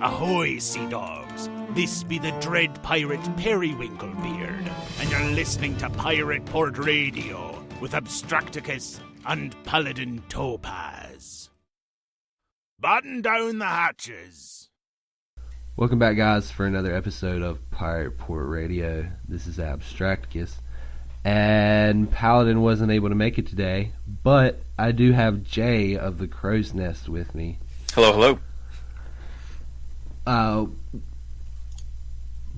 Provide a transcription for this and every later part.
Ahoy, sea dogs! This be the dread pirate Periwinklebeard, and you're listening to Pirate Port Radio with Abstracticus and Paladin Topaz. Batten down the hatches! Welcome back, guys, for another episode of Pirate Port Radio. This is Abstracticus, and Paladin wasn't able to make it today, but I do have Jay of the Crow's Nest with me. Hello, hello.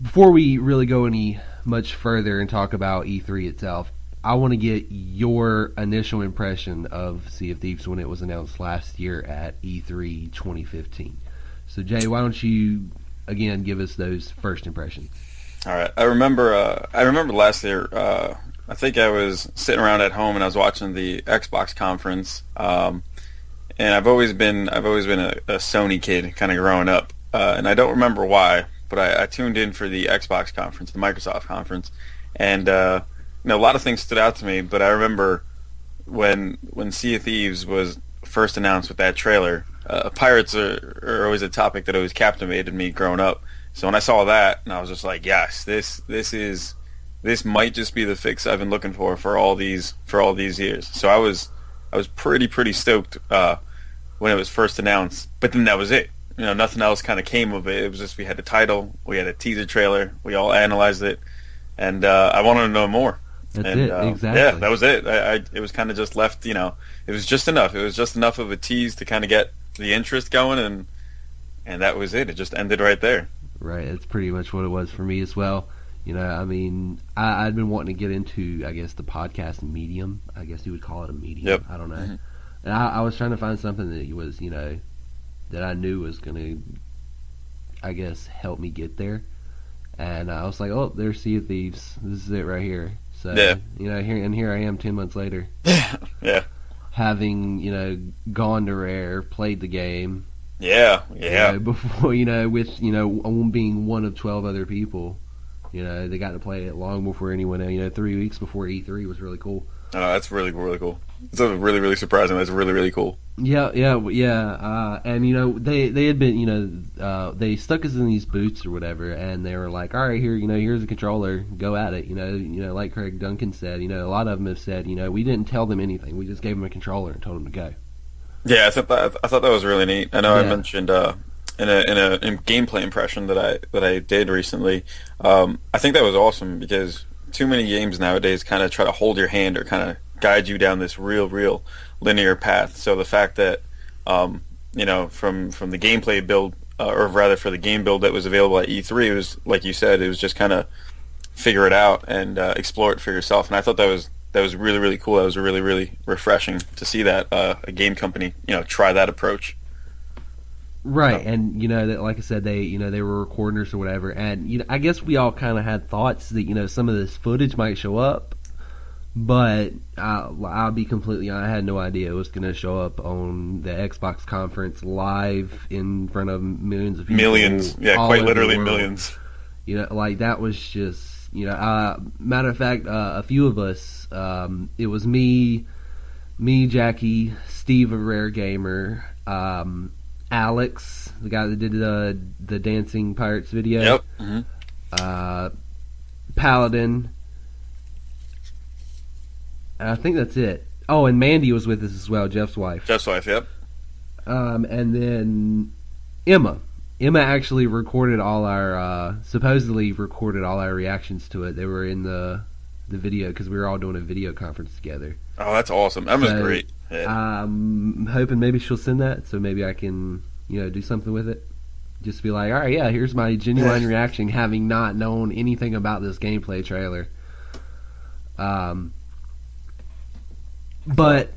Before we really go any much further and talk about E3 itself, I want to get your initial impression of Sea of Thieves when it was announced last year at E3 2015. So, Jay, why don't you again give us those first impressions? All right. I remember last year. I think I was sitting around at home and I was watching the Xbox conference. And I've always been a Sony kid, kind of growing up. And I don't remember why, but I tuned in for the Xbox conference, the Microsoft conference, and a lot of things stood out to me. But I remember when Sea of Thieves was first announced with that trailer. Pirates are always a topic that always captivated me growing up. So when I saw that, and I was just like, yes, this might just be the fix I've been looking for all these years. So I was pretty stoked when it was first announced. But then that was it. Nothing else kind of came of it. It was just we had a title, we had a teaser trailer, we all analyzed it, and I wanted to know more. That's it, exactly. Yeah, that was it. It was kind of just left, it was just enough. It was just enough of a tease to kind of get the interest going, and that was it. It just ended right there. Right, that's pretty much what it was for me as well. I'd been wanting to get into, I guess, the podcast medium. I guess you would call it a medium. Yep. I don't know. Mm-hmm. And I was trying to find something that was, that I knew was going to, I guess, help me get there. And I was like, oh, there's Sea of Thieves. This is it right here. So, yeah. Here I am 10 months later. Yeah. Having, gone to Rare, played the game. Yeah. Before, with, being one of 12 other people. They got to play it long before anyone else. 3 weeks before E3 was really cool. Oh, that's really, really cool. It's really, really surprising. That's really, really cool. Yeah. And they had been, they stuck us in these booths or whatever, and they were like, all right, here's a controller, go at it. Like Craig Duncan said, a lot of them have said, we didn't tell them anything, we just gave them a controller and told them to go. Yeah, I thought that was really neat. I know I mentioned in a gameplay impression that I did recently. I think that was awesome because too many games nowadays kind of try to hold your hand or kind of guide you down this real linear path. So the fact that from the gameplay build, or rather for the game build that was available at E3, it was, like you said, it was just kind of figure it out and explore it for yourself. And I thought that was really, really cool. That was really, really refreshing to see that a game company try that approach. Right, and that, like I said, they were recording us or whatever, and I guess we all kind of had thoughts that some of this footage might show up, but I'll be completely honest, I had no idea it was going to show up on the Xbox conference live in front of millions of people. Millions, yeah, quite literally millions. That was just matter of fact, a few of us, it was me, Jackie, Steve of Rare Gamer, Alex, the guy that did the Dancing Pirates video. Yep. Mm-hmm. Paladin. I think that's it. Oh, and Mandy was with us as well, Jeff's wife. Yep. And then Emma. Emma actually recorded supposedly recorded all our reactions to it. They were in the video because we were all doing a video conference together. Oh, that's awesome. Emma's great. Yeah. I'm hoping maybe she'll send that so maybe I can, do something with it. Just be like, all right, yeah, here's my genuine reaction having not known anything about this gameplay trailer. But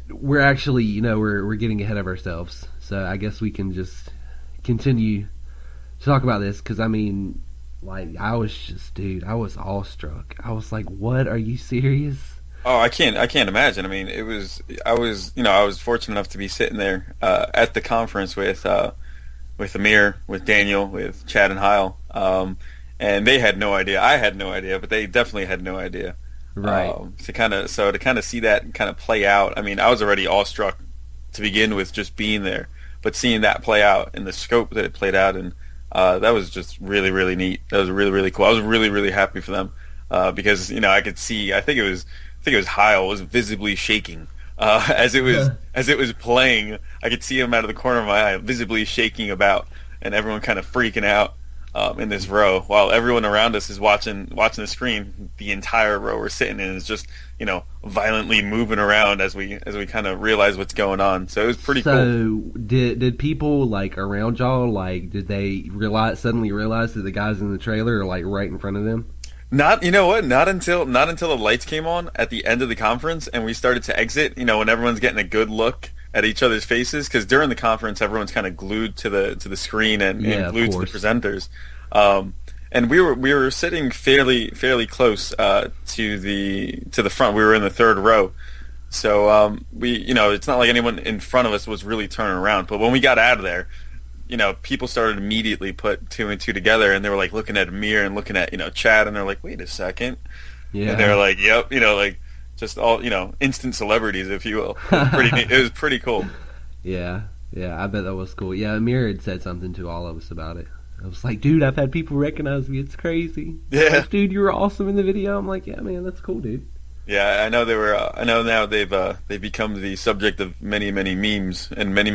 we're actually, we're getting ahead of ourselves. So I guess we can just continue to talk about this because, I was awestruck. I was like, what? Are you serious? Oh, I can't imagine. I was fortunate enough to be sitting there at the conference with Amir, with Daniel, with Chad and Heil, and they had no idea. I had no idea, but they definitely had no idea. Right. To kind of see that kind of play out. I was already awestruck to begin with, just being there, but seeing that play out and the scope that it played out in, That was just really, really neat. That was really, really cool. I was really, really happy for them because I could see. I think it was Heil was visibly shaking as it was playing. I could see him out of the corner of my eye, visibly shaking about, and everyone kind of freaking out in this row, while everyone around us is watching the screen. The entire row we're sitting in is just violently moving around as we kind of realize what's going on. So it was pretty cool. So did people like around y'all, like, did they suddenly realize that the guys in the trailer are like right in front of them? Not, you know what? Not until the lights came on at the end of the conference and we started to exit. When everyone's getting a good look at each other's faces, because during the conference everyone's kind of glued to the screen and glued to the presenters. And we were sitting fairly close to the front. We were in the third row, so it's not like anyone in front of us was really turning around. But when we got out of there, people started immediately put two and two together, and they were like looking at Amir and looking at Chad, and they're like, wait a second, and they're like, yep, like just all instant celebrities, if you will. It was pretty cool. Yeah, I bet that was cool. Yeah, Amir had said something to all of us about it. I was like, dude, I've had people recognize me. It's crazy. Yeah. Like, dude, you were awesome in the video. I'm like, yeah, man, that's cool, dude. Yeah, I know they were. I know now they've become the subject of many memes and many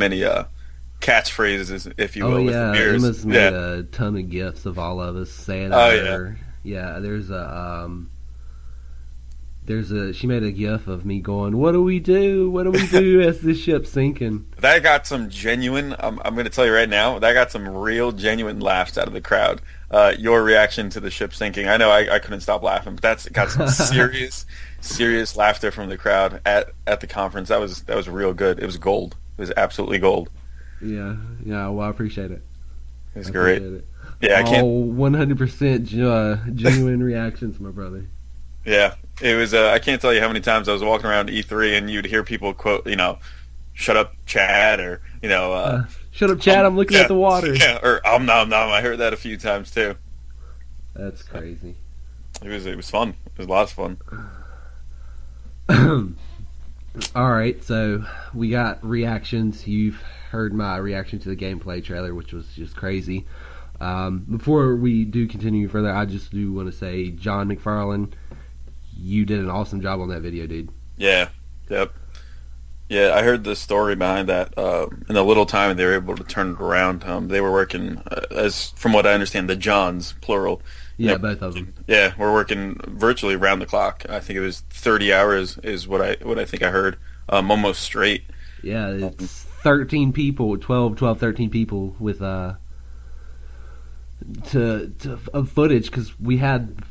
catchphrases, if you will. Oh with yeah, the beers. Emma's made a ton of gifs of all of us saying. Oh yeah. She made a gif of me going, "What do we do? What do we do as the ship's sinking?" That got some genuine. I'm going to tell you right now. That got some real genuine laughs out of the crowd. Your reaction to the ship sinking. I know I couldn't stop laughing, but that's got some serious laughter from the crowd at the conference. That was real good. It was gold. It was absolutely gold. Yeah. Well, I appreciate it. It was great. It. Yeah, I can't. 100% genuine reactions, my brother. Yeah, it was. I can't tell you how many times I was walking around E3 and you'd hear people quote, "Shut up, Chad," or "Shut up, Chad, I'm looking at the water." Yeah, or nom. I heard that a few times too. That's crazy. It was fun. It was lots of fun. All right, so we got reactions. You've heard my reaction to the gameplay trailer, which was just crazy. Before we do continue further, I just do want to say, John McFarlane, you did an awesome job on that video, dude. Yeah. Yep. Yeah, I heard the story behind that. In the little time they were able to turn it around, they were working, as from what I understand, the Johns, plural. Yeah, both of them. Yeah, we're working virtually around the clock. I think it was 30 hours is what I think I heard, almost straight. Yeah, it's 13 people, 13 people with of footage, because we had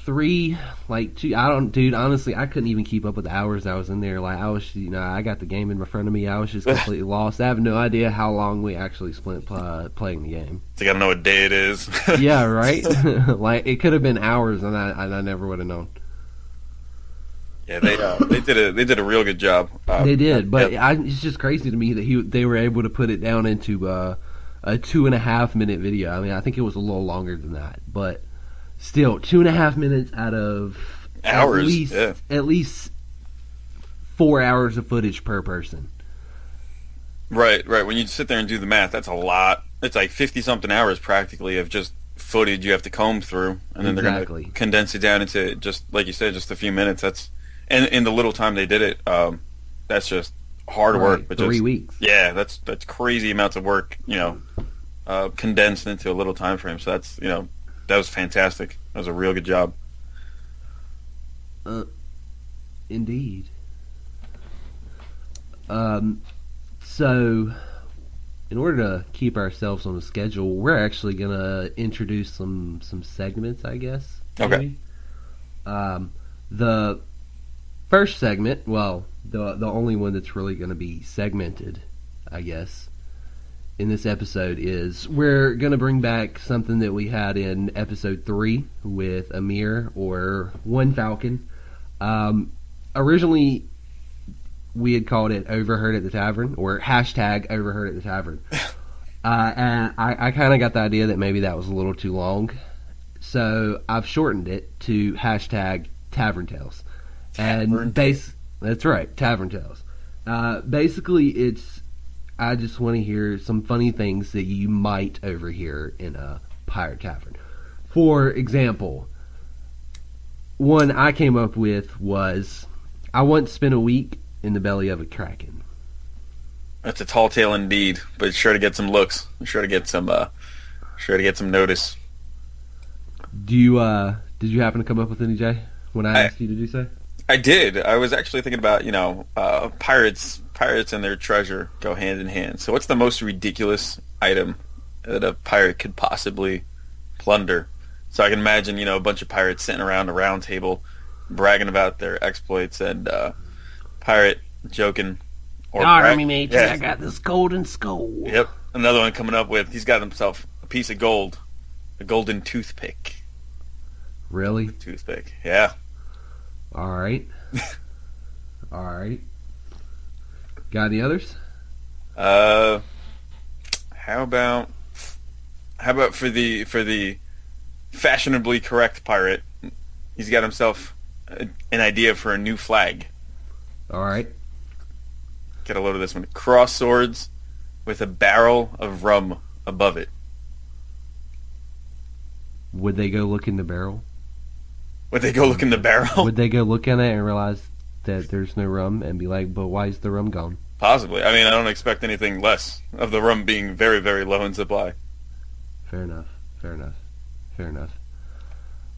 three, dude, honestly, I couldn't even keep up with the hours I was in there. Like, I was, I got the game in front of me. I was just completely lost. I have no idea how long we actually spent playing the game. So you gotta know what day it is. Yeah, right? Like, it could have been hours, and I never would have known. Yeah, they did a real good job. They did, but it's just crazy to me that they were able to put it down into a 2.5 minute video. I mean, I think it was a little longer than that, but still, 2.5 minutes out of hours, at least 4 hours of footage per person. Right. When you sit there and do the math, that's a lot. It's like 50-something hours practically of just footage you have to comb through, and then they're going to condense it down into, just like you said, just a few minutes. And in the little time they did it, that's just hard work. But 3 weeks. Yeah, that's crazy amounts of work, condensed into a little time frame. So that's, that was fantastic. That was a real good job. Indeed. So, in order to keep ourselves on the schedule, we're actually going to introduce some segments, I guess. Okay. The first segment, well, the only one that's really going to be segmented, I guess, in this episode is we're going to bring back something that we had in episode 3 with Amir, or One Falcon. Originally, we had called it Overheard at the Tavern, or hashtag Overheard at the Tavern. And I kind of got the idea that maybe that was a little too long. So I've shortened it to hashtag Tavern Tales. That's right, Tavern Tales. Basically, it's I just want to hear some funny things that you might overhear in a pirate tavern. For example, one I came up with was, I once spent a week in the belly of a kraken. That's a tall tale indeed, but sure to get some looks. Sure to get some notice. Did you happen to come up with any, Jay, when I asked you to do so? I did. I was actually thinking about, pirates and their treasure go hand in hand. So what's the most ridiculous item that a pirate could possibly plunder? So I can imagine, a bunch of pirates sitting around a round table bragging about their exploits, and pirate joking or Army mate, yeah. I got this golden skull. Yep. Another one coming up with, he's got himself a piece of gold, a golden toothpick. Really? Toothpick. Yeah. All right. All right. Got any others? How about for the fashionably correct pirate, he's got himself an idea for a new flag. All right. Get a load of this one. Cross swords with a barrel of rum above it. Would they go look in the barrel? Would they go look in the barrel? Would they go look in it and realize that there's no rum and be like, but why is the rum gone? Possibly. I mean, I don't expect anything less of the rum being very, very low in supply. Fair enough.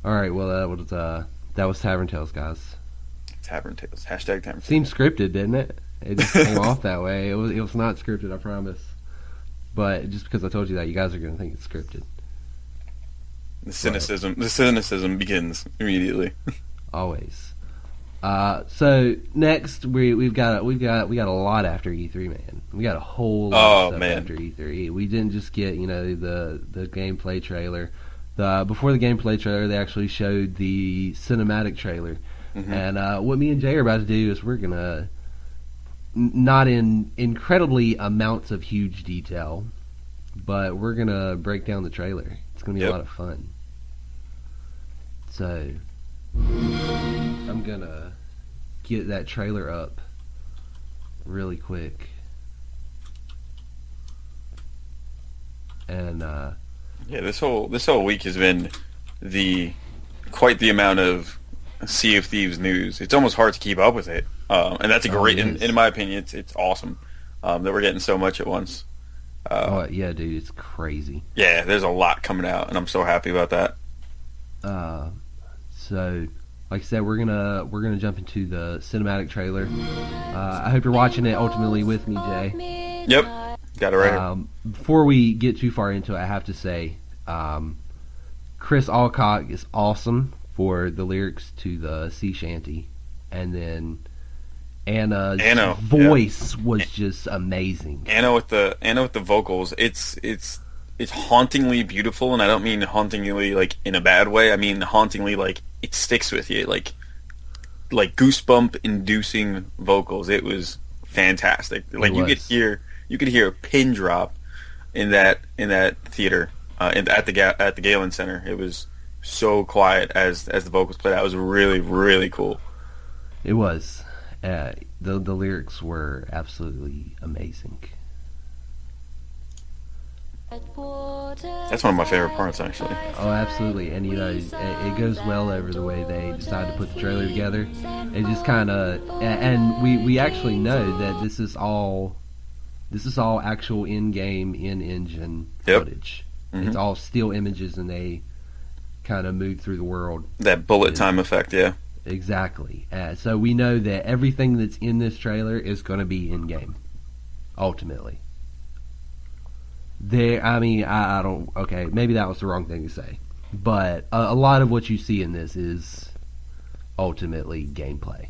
All right, well, that was Tavern Tales, guys. Tavern Tales. Hashtag Tavern Tales. Seems scripted, didn't it? It just came off that way. It was not scripted, I promise. But just because I told you that, you guys are going to think it's scripted. The cynicism begins immediately. Always. So next we've got a lot after E3, man. We got a whole lot of stuff after E3. We didn't just get the gameplay trailer. Before the gameplay trailer, they actually showed the cinematic trailer. Mm-hmm. And what me and Jay are about to do is we're gonna, not in incredibly amounts of huge detail, but we're gonna break down the trailer. It's gonna be a lot of fun. So I'm gonna get that trailer up really quick, and this whole week has been quite the amount of Sea of Thieves news. It's almost hard to keep up with it, and that's a great. In my opinion, it's awesome that we're getting so much at once. Yeah, dude, it's crazy. Yeah, there's a lot coming out, and I'm so happy about that. So, like I said, we're gonna jump into the cinematic trailer. I hope you're watching it ultimately with me, Jay. Yep, got it right here. Before we get too far into it, I have to say, Chris Alcock is awesome for the lyrics to the sea shanty, and then Anna's voice was just amazing. Anna with the vocals, it's hauntingly beautiful, and I don't mean hauntingly like in a bad way. I mean hauntingly like it sticks with you, like goosebump inducing vocals. It was fantastic. Like you could hear a pin drop in that theater at the Galen Center. It was so quiet as the vocals played out. It was really, really cool. It was. The lyrics were absolutely amazing. That's one of my favorite parts, actually. Oh, absolutely. And it goes well over the way they decided to put the trailer together. It just kind of, and we actually know that this is all actual in-game, in-engine footage. Mm-hmm. It's all still images, and they kind of move through the world. That bullet time effect, yeah. Exactly. So we know that everything that's in this trailer is going to be in-game, ultimately. I don't. Okay, maybe that was the wrong thing to say, but a lot of what you see in this is ultimately gameplay,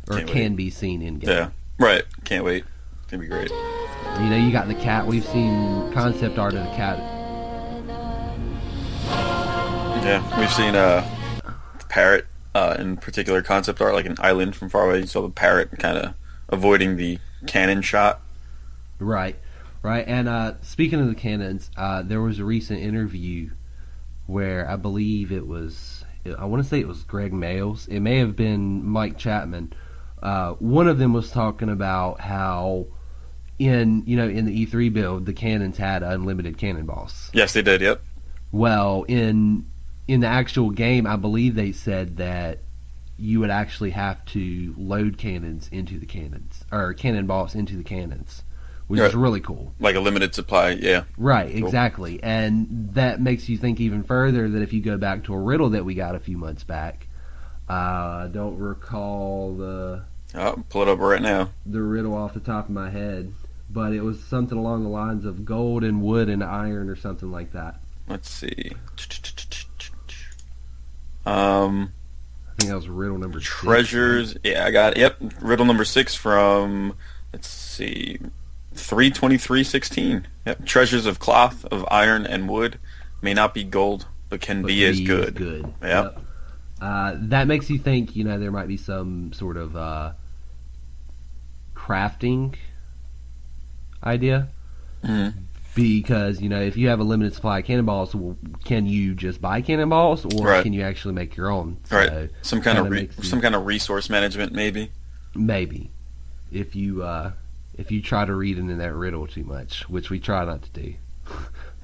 or can be seen in game. Yeah, right. Can't wait. It's gonna be great. You got the cat. We've seen concept art of the cat. Yeah, we've seen the parrot in particular concept art, like an island from far away. You saw the parrot kind of avoiding the cannon shot. Right. And speaking of the cannons, there was a recent interview where I believe I want to say it was Greg Mayles. It may have been Mike Chapman. One of them was talking about how in the E3 build, the cannons had unlimited cannonballs. Yes, they did. Yep. Well, in the actual game, I believe they said that you would actually have to load cannons into the cannons, or cannonballs into the cannons, which is really cool. Like a limited supply, yeah. Right, cool. Exactly. And that makes you think even further that if you go back to a riddle that we got a few months back, I don't recall I'll pull it up right now. the riddle off the top of my head, but it was something along the lines of gold and wood and iron or something like that. Let's see. I think that was riddle number 6. Treasures. Right? Yeah, I got it. Yep. Riddle number 6 from, let's see, 323:16. Yep. Treasures of cloth, of iron, and wood may not be gold, but can be as good. Yep. That makes you think, there might be some sort of crafting idea. Mm-hmm. Because, if you have a limited supply of cannonballs, can you just buy cannonballs, or can you actually make your own? Right. So some kind of resource management, maybe. Maybe. If you try to read into that riddle too much, which we try not to do.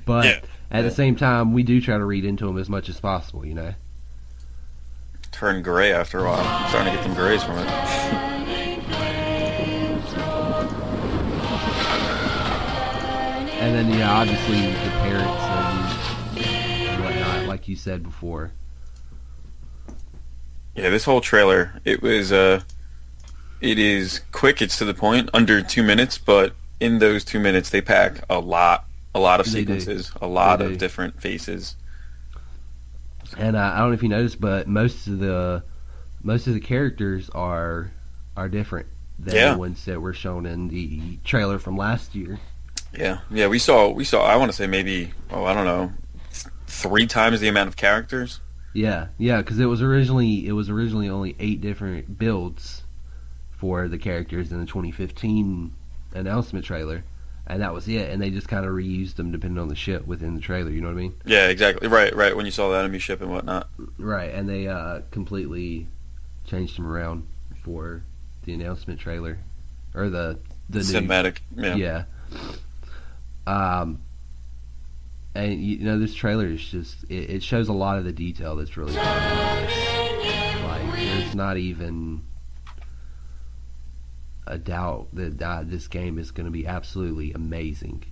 But at the same time, we do try to read into them as much as possible, Turn gray after a while. I'm starting to get them grays from it. And then, obviously the parrots and whatnot, like you said before. Yeah, this whole trailer, it is quick, it's to the point, under 2 minutes, but in those 2 minutes they pack a lot of sequences, a lot of different faces. And I don't know if you noticed, but most of the characters are different than the ones that were shown in the trailer from last year. Yeah, we saw. I want to say maybe, I don't know, 3 times the amount of characters. Yeah, because it was originally only 8 different builds for the characters in the 2015 announcement trailer, and that was it. And they just kind of reused them depending on the ship within the trailer. You know what I mean? Yeah, exactly. Right. When you saw the enemy ship and whatnot. Right, and they completely changed them around for the announcement trailer, or the cinematic. New, yeah. And this trailer is just it shows a lot of the detail that's really fun about this. Like, there's not even a doubt that this game is going to be absolutely amazing.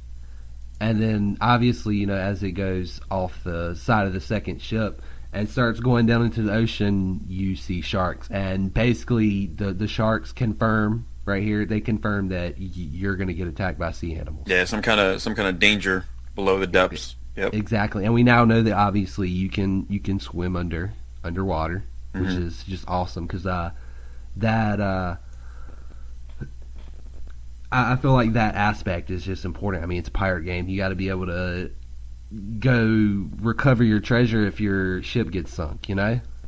And then obviously, as it goes off the side of the second ship and starts going down into the ocean, you see sharks, and basically the sharks confirm. Right here, they confirm that you're going to get attacked by sea animals. Yeah, some kind of danger below the depths. Yep. Exactly, and we now know that obviously you can swim underwater, which is just awesome because I feel like that aspect is just important. I mean, it's a pirate game. You got to be able to go recover your treasure if your ship gets sunk.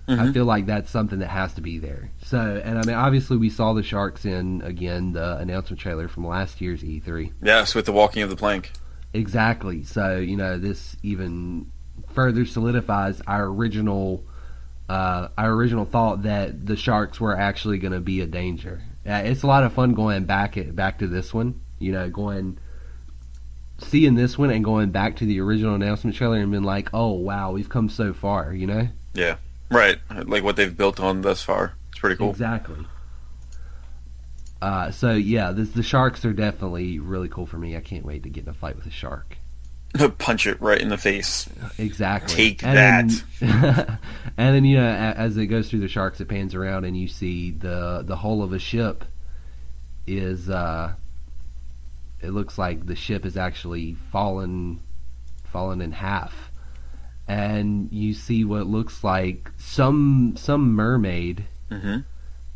I feel like that's something that has to be there. So, and I mean, obviously we saw the sharks in, again, the announcement trailer from last year's E3. Yes, with the walking of the plank. Exactly. So, this even further solidifies our original thought that the sharks were actually going to be a danger. It's a lot of fun going back to this one, seeing this one and going back to the original announcement trailer and being like, oh wow, we've come so far, Yeah. Right, like what they've built on thus far. It's pretty cool. Exactly. So yeah, the sharks are definitely really cool for me. I can't wait to get in a fight with a shark. Punch it right in the face. Exactly. Take that. And then as it goes through the sharks, it pans around and you see the hull of a ship is. It looks like the ship is actually fallen in half. And you see what looks like some mermaid,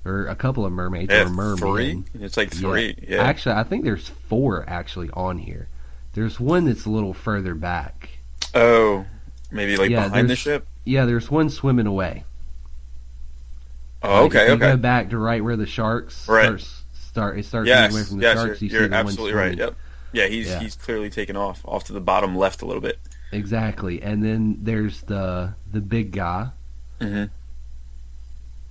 or a couple of mermaids, or a merman. 3? It's like 3. Yeah. Actually, I think there's 4 actually on here. There's one that's a little further back. Oh, maybe behind the ship. Yeah, there's one swimming away. Oh, okay. If you go back to right where the sharks starts moving away from the sharks. You're absolutely right. Yep. Yeah, he's clearly taken off to the bottom left a little bit. Exactly, and then there's the big guy,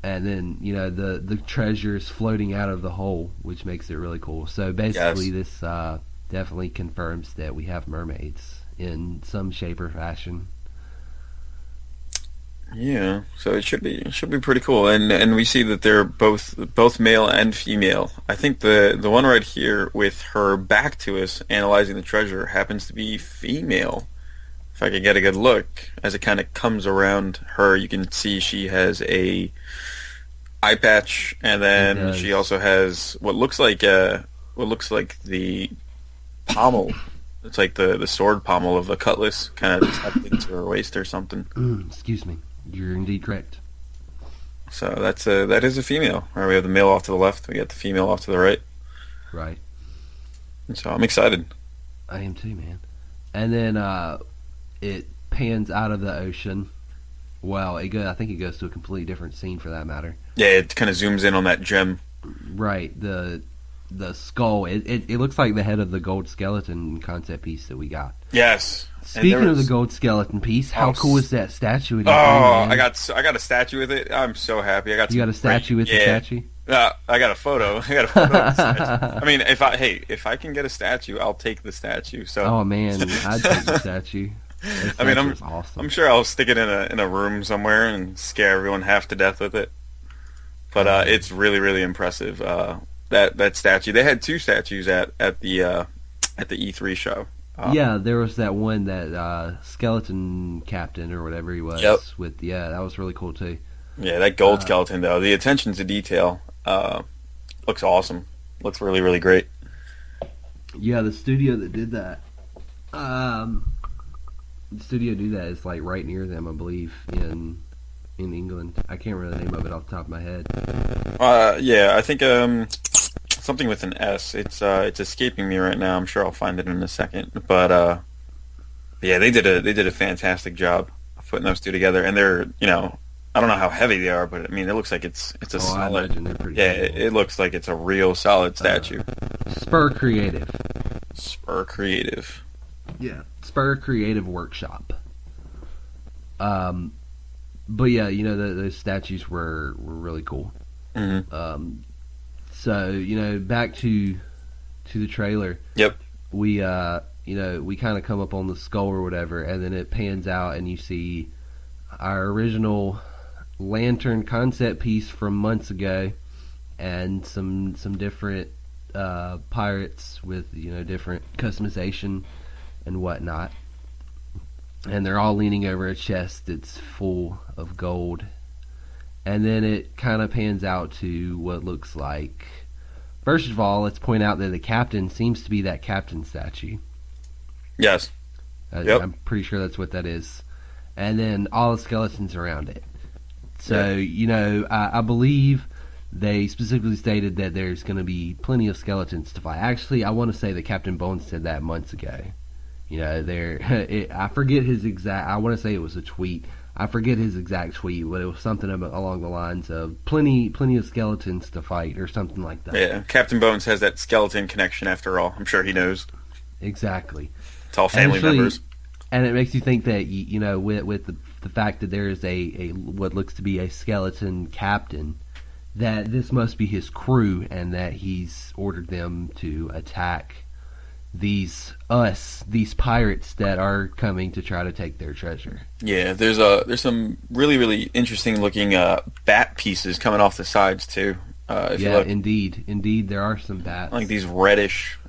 and then the treasures floating out of the hole, which makes it really cool. So basically, Yes. this definitely confirms that we have mermaids in some shape or fashion. Yeah, so it should be pretty cool, and we see that they're both male and female. I think the one right here with her back to us, analyzing the treasure, happens to be female. If I could get a good look, as it kind of comes around her, you can see she has a eye patch, and It then she does. also has what looks like the pommel. It's like the sword pommel of a cutlass, kind of tucked into her waist or something. Excuse me. You're indeed correct. So that is a female. All right, we have the male off to the left. We got the female off to the right. Right. And so I'm excited. I am too, man. And then it pans out of the ocean. Well, I think it goes to a completely different scene for that matter. Yeah, it kind of zooms in on that gem. Right. The skull. It looks like the head of the gold skeleton concept piece that we got. Yes. Speaking of the gold skeleton piece, how cool is that statue? Oh, I got a statue with it. I'm so happy. I got You got a statue with the statue? I got a photo. I got a photo of the statue. I mean, if I can get a statue, I'll take the statue. So. Oh man, I'd take the statue. I mean, That awesome. I'm sure I'll stick it in a room somewhere and scare everyone half to death with it. But it's really really impressive. That statue. They had two statues at the E3 show. Yeah, there was that one, that skeleton captain or whatever he was. Yep. That was really cool too. Yeah, that gold skeleton though. The attention to detail looks awesome. Looks really really great. Yeah, the studio that did that. The studio do that is like right near them, I believe, in England. I can't remember the name of it off the top of my head. Yeah, I think something with an S. It's escaping me right now. I'm sure I'll find it in a second. But yeah, they did a fantastic job of putting those two together. And they're I don't know how heavy they are, but I mean it looks like it's a I solid. imagine they're pretty Yeah, cool. it looks like it's a real solid statue. Spur Creative. Spur Creative. Yeah, Spur Creative Workshop. But yeah, those statues were really cool. Mm-hmm. So back to the trailer. Yep. We we kind of come up on the skull or whatever, and then it pans out, and you see our original lantern concept piece from months ago, and some different pirates with different customization and whatnot, and they're all leaning over a chest that's full of gold. And then it kind of pans out to what looks like. First of all, let's point out that the captain seems to be that captain statue. Yes. Yep. I'm pretty sure that's what that is. And then all the skeletons around it. So, I believe they specifically stated that there's going to be plenty of skeletons to fight. Actually, I want to say that Captain Bones said that months ago. I forget his exact. I want to say it was a tweet. I forget his exact tweet, but it was something along the lines of plenty of skeletons to fight or something like that. Yeah, Captain Bones has that skeleton connection after all. I'm sure he knows. Exactly. It's all family members. And it makes you think that with the fact that there is a what looks to be a skeleton captain, that this must be his crew, and that he's ordered them to attack these pirates that are coming to try to take their treasure. Yeah, there's some really really interesting looking bat pieces coming off the sides too. If you look, indeed, there are some bats. like these reddish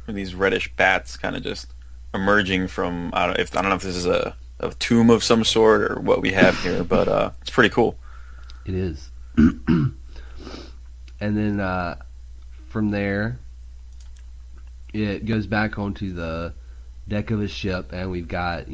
bats, kind of just emerging from. I don't know if this is a tomb of some sort or what we have here, but it's pretty cool. It is. And then from there, it goes back onto the deck of a ship, and we've got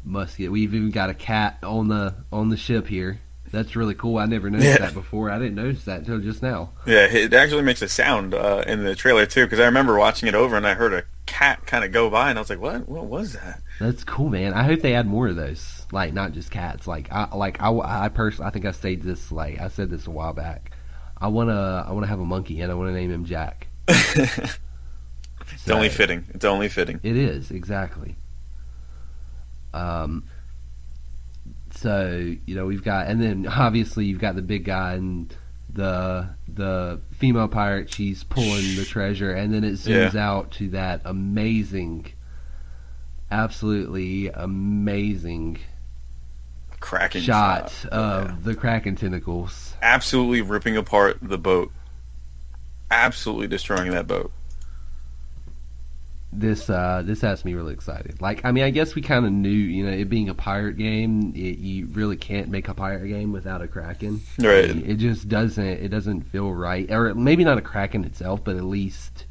musket. We've even got a cat on the ship here. That's really cool. I never noticed that before. I didn't notice that until just now. Yeah, it actually makes a sound in the trailer too, because I remember watching it over and I heard a cat kind of go by, and I was like, "What? What was that?" That's cool, man. I hope they add more of those. Like, not just cats. I personally, I think I said this a while back. I wanna have a monkey, and I wanna name him Jack. It's only fitting. It's only fitting. It is, exactly. So we've got, and then obviously you've got the big guy, and the female pirate, she's pulling the treasure, and then it zooms out to that amazing, absolutely amazing Kraken shot of the Kraken tentacles. Absolutely ripping apart the boat. Absolutely destroying that boat. This has me really excited. Like, I mean, I guess we kind of knew, you know, it being a pirate game, you really can't make a pirate game without a Kraken. Right. I mean, it just doesn't feel right. Or maybe not a Kraken itself, but at least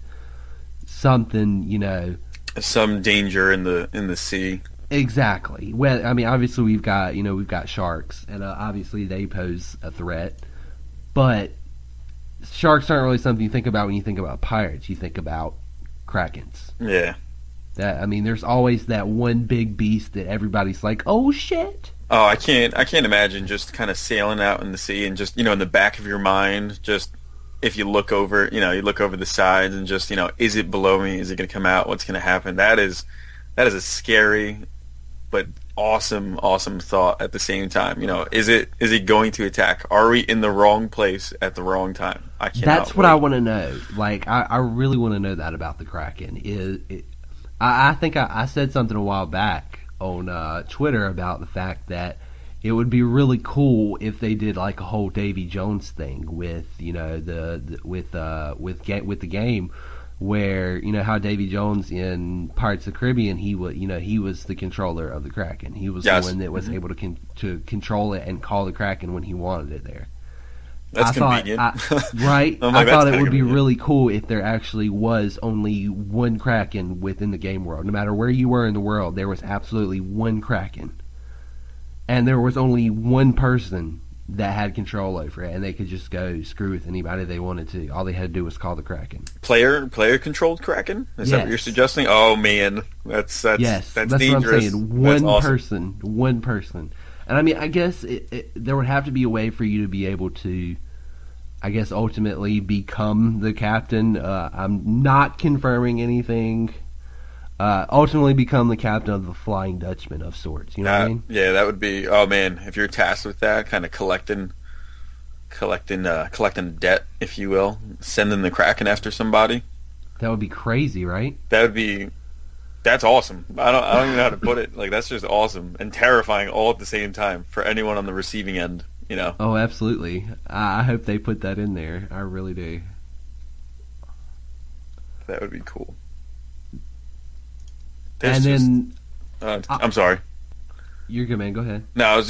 something, you know. Some danger in the sea. Exactly. Well, I mean, obviously we've got sharks, and obviously they pose a threat, but sharks aren't really something you think about when you think about pirates. You think about Krakens. Yeah. I mean, there's always that one big beast that everybody's like, "Oh shit!" Oh, I can't imagine just kind of sailing out in the sea and just, you know, in the back of your mind, just if you look over, you know, you look over the sides and just, you know, is it below me? Is it going to come out? What's going to happen? That is a scary but awesome thought at the same time. You know, is it going to attack? Are we in the wrong place at the wrong time? I can't. That's what I want to know. Like, I really want to know that about the Kraken. I think I said something a while back on Twitter about the fact that it would be really cool if they did like a whole Davy Jones thing with, you know, with the game, where, you know, how Davy Jones in Pirates of the Caribbean, he was the controller of the Kraken. He was the one that was able to control it and call the Kraken when he wanted it there. That's convenient. Right? I thought it would be really cool if there actually was only one Kraken within the game world. No matter where you were in the world, there was absolutely one Kraken. And there was only one person that had control over it, and they could just go screw with anybody they wanted to. All they had to do was call the Kraken. Player controlled Kraken? Is that what you're suggesting? Oh man, that's dangerous. What I'm saying. One person. And I mean, I guess there would have to be a way for you to be able to, I guess, ultimately become the captain. I'm not confirming anything. Ultimately become the captain of the Flying Dutchman of sorts. You know what I mean? Yeah, that would be. Oh man, if you're tasked with that, kind of collecting debt, if you will, sending the Kraken after somebody. That would be crazy, right? That's awesome. I don't even know how to put it. Like, that's just awesome and terrifying all at the same time for anyone on the receiving end. You know? Oh, absolutely. I hope they put that in there. I really do. That would be cool. I'm sorry. You're good, man. Go ahead. No,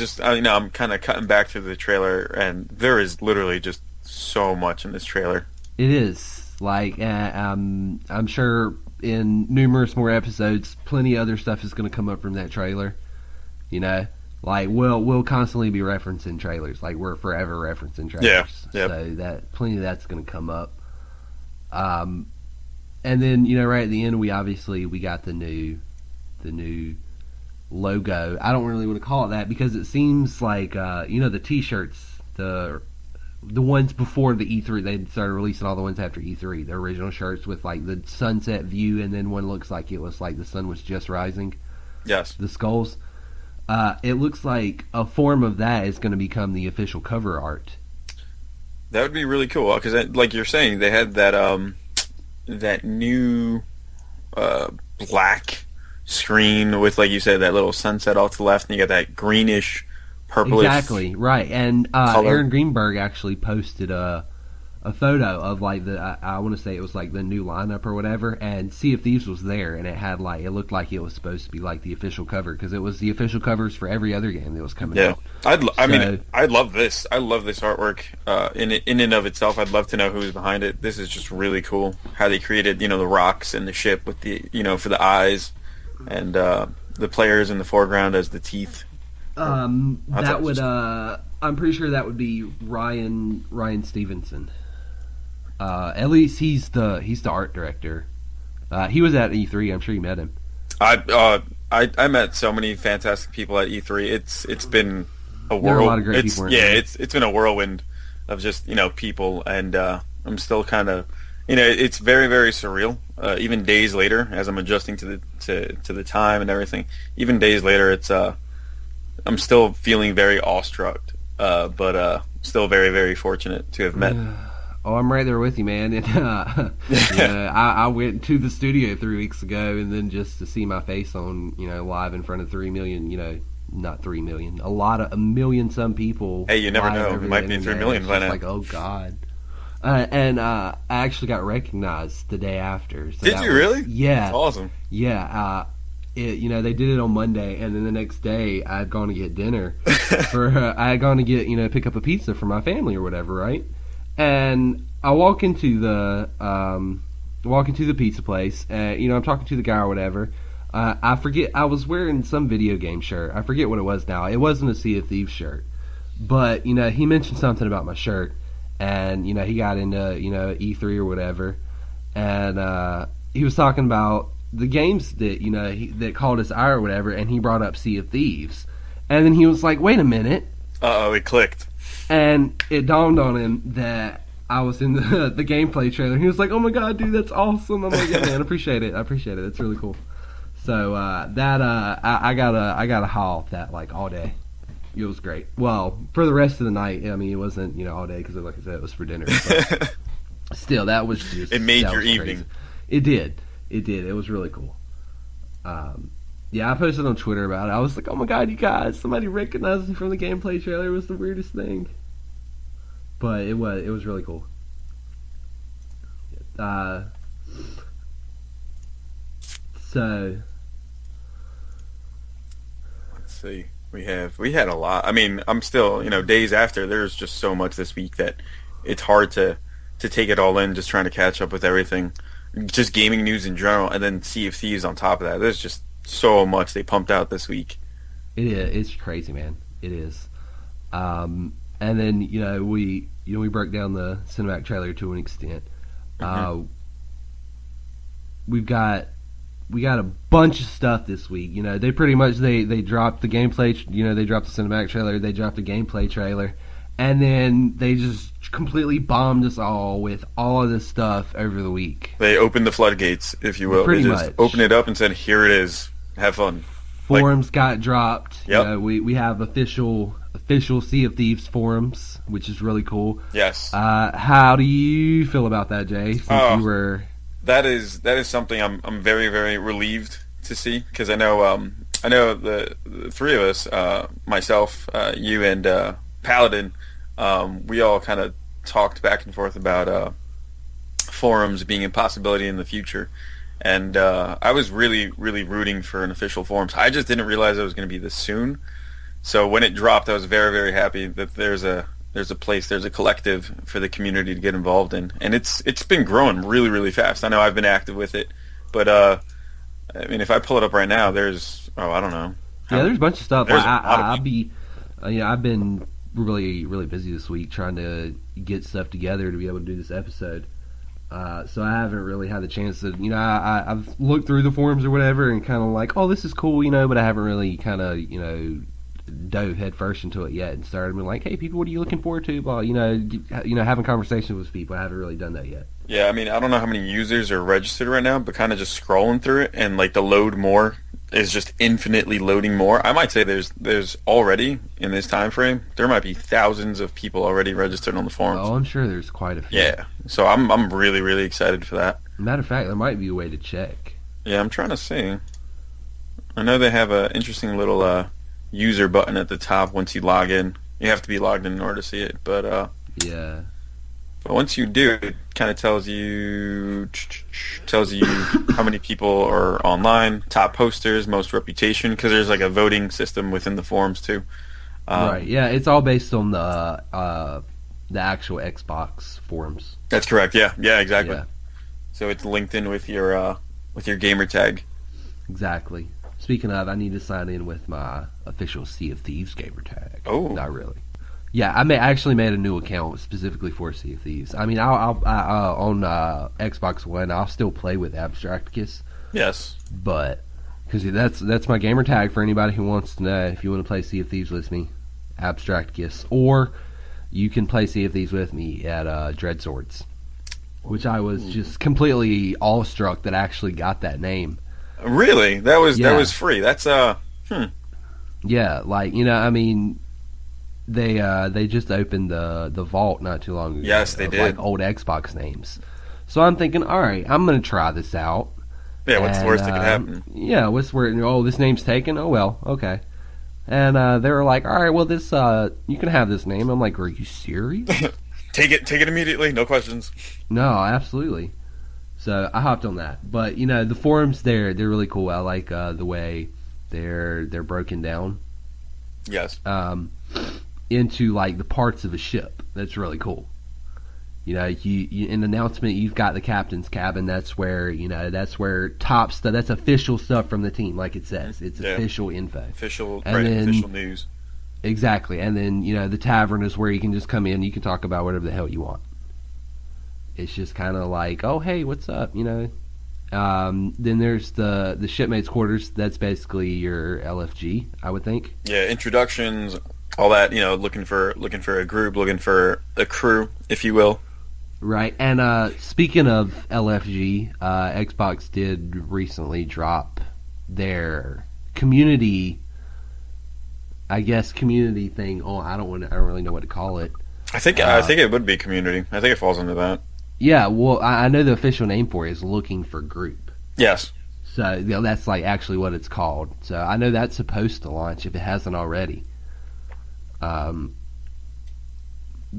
I'm kind of cutting back to the trailer, and there is literally just so much in this trailer. It is. Like, I'm sure in numerous more episodes, plenty of other stuff is going to come up from that trailer. You know? Like, we'll constantly be referencing trailers. Like, we're forever referencing trailers. Yeah. Yep. So plenty of that's going to come up. And then, you know, right at the end, we got the new logo. I don't really want to call it that because it seems like, you know, the T-shirts, the ones before the E3, they started releasing all the ones after E3. The original shirts with like the sunset view, and then one looks like it was like the sun was just rising. Yes. The skulls. It looks like a form of that is going to become the official cover art. That would be really cool because, like you're saying, they had that new black screen with, like you said, that little sunset off to the left, and you got that greenish, purplish. Exactly, right. And Aaron Greenberg actually posted a photo of like I want to say it was like the new lineup or whatever, and Sea of Thieves was there, and it looked like it was supposed to be like the official cover because it was the official covers for every other game that was coming out. I love this. I love this artwork in and of itself. I'd love to know who's behind it. This is just really cool how they created, you know, the rocks and the ship with the, you know, for the eyes, and the players in the foreground as the teeth. I'm pretty sure that would be Ryan Stevenson. At least he's the art director. He was at E3. I'm sure you met him. I met so many fantastic people at E3. It's been a whirlwind. There are a lot of great people. It's been a whirlwind of just, you know, people, and I'm still kind of, you know, it's very, very surreal. Even days later, as I'm adjusting to the time and everything, even days later, it's I'm still feeling very awestruck. But still very, very fortunate to have met. Oh, I'm right there with you, man. And, I went to the studio 3 weeks ago, and then just to see my face on, live in front of 3 million, not 3 million, a million some people. Hey, you never know. It might be 3 million by now. Like, oh God. And I actually got recognized the day after. So did you really? Yeah. That's awesome. Yeah. They did it on Monday, and then the next day I had gone to get dinner. I had gone to get, pick up a pizza for my family or whatever, right? And I walk into the pizza place, and I'm talking to the guy or whatever. I forget, I was wearing some video game shirt. I forget what it was now. It wasn't a Sea of Thieves shirt, but he mentioned something about my shirt, and he got into E3 or whatever, and he was talking about the games that that called us ire or whatever, and he brought up Sea of Thieves, and then he was like, "Wait a minute." It clicked. And it dawned on him that I was in the gameplay trailer. He was like, "Oh my god, dude, that's awesome!" I'm like, "Yeah, man, I appreciate it. That's really cool." So I got a haul that like all day. It was great. Well, for the rest of the night, I mean, it wasn't all day because, like I said, it was for dinner. But still, that was just it made your evening. It did. It was really cool. Yeah, I posted on Twitter about it. I was like, "Oh my god, you guys! Somebody recognized me from the gameplay trailer." It was the weirdest thing, but it was really cool. So let's see. We had a lot. I mean, I'm still days after. There's just so much this week that it's hard to take it all in. Just trying to catch up with everything, just gaming news in general, and then Sea of Thieves on top of that. There's just so much they pumped out this week. It is. It's crazy, man. It is. And then we broke down the cinematic trailer to an extent. Mm-hmm. We got a bunch of stuff this week. They pretty much they dropped the gameplay. They dropped the cinematic trailer. They dropped the gameplay trailer, and then they just completely bombed us all with all of this stuff over the week. They opened the floodgates, if you will. Pretty they just much opened it up and said, "Here it is. Have fun." Forums got dropped. Yep. We have official Sea of Thieves forums, which is really cool. Yes. How do you feel about that, Jay? Since you were... That is something I'm very, very relieved to see, because I know the three of us, myself, you, and Paladin, we all kind of talked back and forth about forums being a possibility in the future. And I was really, really rooting for an official forums. I just didn't realize it was going to be this soon. So when it dropped, I was very, very happy that there's a place, there's a collective for the community to get involved in, and it's been growing really, really fast. I know I've been active with it, but I mean, if I pull it up right now, there's I don't know. Yeah, there's a bunch of stuff. I've been really, really busy this week trying to get stuff together to be able to do this episode. So I haven't really had the chance to, I've looked through the forums or whatever and kind of like, oh, this is cool, but I haven't really kind of, dove head first into it yet and started being like, hey, people, what are you looking forward to? Well, having conversations with people. I haven't really done that yet. Yeah, I mean, I don't know how many users are registered right now, but kind of just scrolling through it, and like the load more is just infinitely loading more. I might say there's already, in this time frame, there might be thousands of people already registered on the forums. Oh, I'm sure there's quite a few. Yeah, so I'm really, really excited for that. Matter of fact, there might be a way to check. Yeah, I'm trying to see. I know they have an interesting little user button at the top once you log in. You have to be logged in order to see it, but yeah. But once you do, it kind of tells you how many people are online, top posters, most reputation, because there's like a voting system within the forums too. Right. Yeah, it's all based on the actual Xbox forums. That's correct. Yeah. Yeah. Exactly. Yeah. So it's linked in with your gamer tag. Exactly. Speaking of, I need to sign in with my official Sea of Thieves gamer tag. Oh. Not really. Yeah, I actually made a new account specifically for Sea of Thieves. I mean, I'll on Xbox One, I'll still play with Abstracticus. Yes. But, because that's my gamer tag for anybody who wants to know. If you want to play Sea of Thieves with me, Abstracticus. Or you can play Sea of Thieves with me at Dread Swords. Which I was just completely awestruck that I actually got that name. Really? That was free. That's Yeah, like, I mean, they just opened the vault not too long ago. Yes, they did. Like old Xbox names. So I'm thinking, all right, I'm gonna try this out. Yeah, what's the worst that could happen? Yeah, what's where? Oh, this name's taken. Oh well, okay. And they were like, all right, well this you can have this name. I'm like, are you serious? Take it immediately, no questions. No, absolutely. So I hopped on that, but the forums they're really cool. I like the way they're broken down. Yes. Into like the parts of a ship. That's really cool. You in the announcement you've got the captain's cabin. That's where top stuff. That's official stuff from the team, like it says. It's official info. Official news. Exactly, and then the tavern is where you can just come in. You can talk about whatever the hell you want. It's just kind of like, oh hey, what's up? Then there's the shipmates' quarters. That's basically your LFG, I would think. Yeah, introductions, all that. Looking for a group, looking for a crew, if you will. Right, and speaking of LFG, Xbox did recently drop their community, I guess, community thing. Oh, I don't really know what to call it. I think it would be community. I think it falls under that. Yeah, well, I know the official name for it is looking for group. Yes. So that's like actually what it's called. So I know that's supposed to launch if it hasn't already.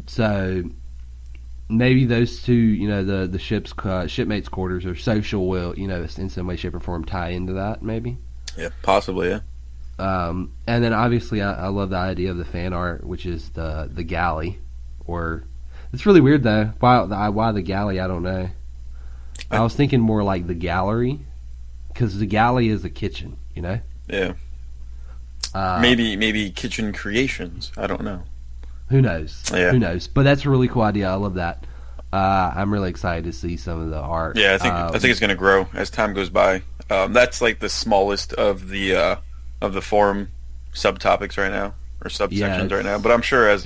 So maybe those two, the shipmates' quarters or social will, in some way, shape, or form tie into that. Maybe. Yeah, possibly. Yeah. And then obviously I love the idea of the fan art, which is the galley, or it's really weird though. Why the galley? I don't know. I was thinking more like the gallery, because the galley is a kitchen, Yeah. Maybe kitchen creations. I don't know. Who knows? Yeah. Who knows? But that's a really cool idea. I love that. I'm really excited to see some of the art. Yeah, I think it's going to grow as time goes by. That's like the smallest of the forum subtopics right now, or subsections right now. But I'm sure as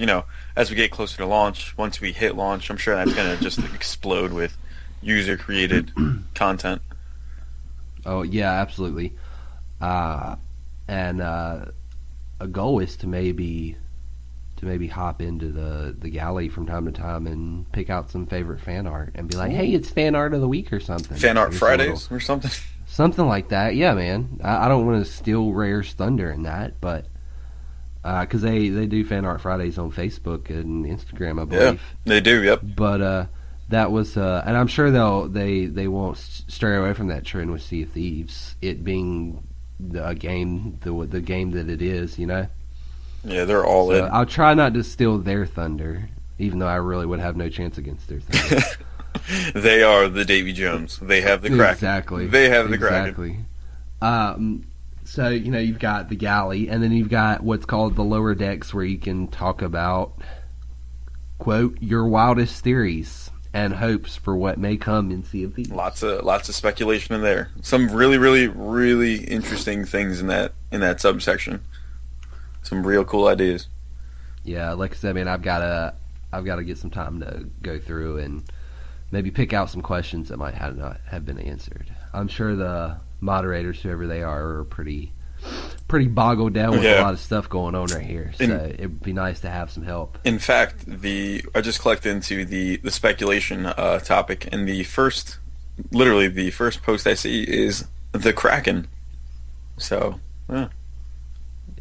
we get closer to launch, once we hit launch, I'm sure that's going to just explode with user created content. Oh yeah, absolutely. And a goal is to maybe hop into the galley from time to time and pick out some favorite fan art and be like, hey, it's fan art of the week or something. Fan art Fridays or something. Something like that. Yeah, man. I don't want to steal Rare's thunder in that, but because they do fan art Fridays on Facebook and Instagram, I believe. Yeah, they do. Yep. But that was, and I'm sure they won't stray away from that trend with Sea of Thieves. It being the game that it is, Yeah, they're all in. I'll try not to steal their thunder, even though I really would have no chance against their thunder. They are the Davy Jones. They have the Kraken. Exactly. They have the Kraken. Kraken. So, you've got the galley, and then you've got what's called the lower decks, where you can talk about, quote, your wildest theories and hopes for what may come in Sea of Thieves. Lots of speculation in there. Some really, really, really interesting things in that subsection. Some real cool ideas. Yeah, like I said, man, I've got to get some time to go through and maybe pick out some questions that might not have been answered. I'm sure the moderators, whoever they are pretty boggled down with a lot of stuff going on right here. So it'd be nice to have some help. In fact, I just clicked into the speculation topic, and literally the first post I see is the Kraken. So, yeah.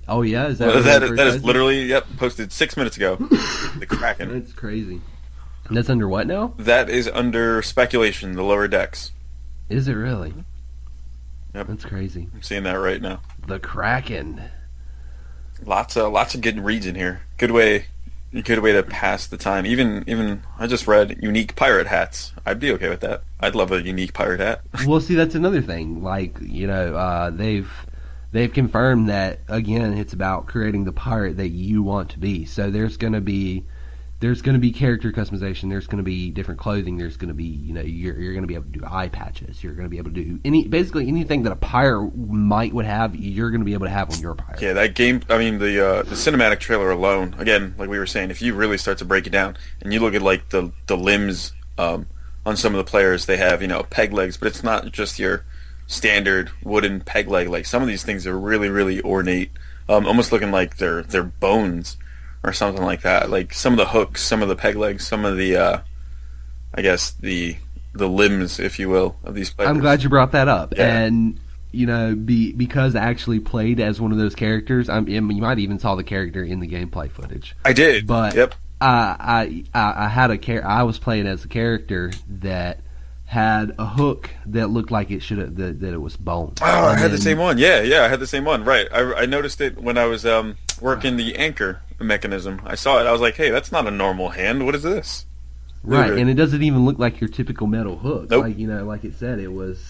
Oh yeah, is that is literally posted 6 minutes ago. The Kraken. That's crazy. That's under what now? That is under speculation, the lower decks. Is it really? Yep. That's crazy. I'm seeing that right now. The Kraken. Lots of good reads in here. Good way to pass the time. Even I just read unique pirate hats. I'd be okay with that. I'd love a unique pirate hat. Well, see, that's another thing. Like, they've confirmed that, again, it's about creating the pirate that you want to be. So there's going to be character customization. There's going to be different clothing. There's going to be, you're going to be able to do eye patches. You're going to be able to do basically anything that a pirate would have. You're going to be able to have on your pirate. Yeah, that game. I mean, the cinematic trailer alone. Again, like we were saying, if you really start to break it down and you look at like the limbs on some of the players, they have peg legs, but it's not just your standard wooden peg leg. Like some of these things are really, really ornate, almost looking like they're bones or something like that. Like some of the hooks, some of the peg legs, some of the I guess the limbs, if you will, of these players. I'm glad you brought that up, Yeah. and because I actually played as one of those characters. You might even saw the character in the gameplay footage. I did, but yep. I had I was playing as a character that had a hook that looked like it should have that it was bone. Oh, I had the same one. Yeah, I had the same one. Right. I noticed it when I was working the anchor mechanism. I saw it. I was like, hey, that's not a normal hand. What is this? Right, and it doesn't even look like your typical metal hook. Nope. Like like it said, it looked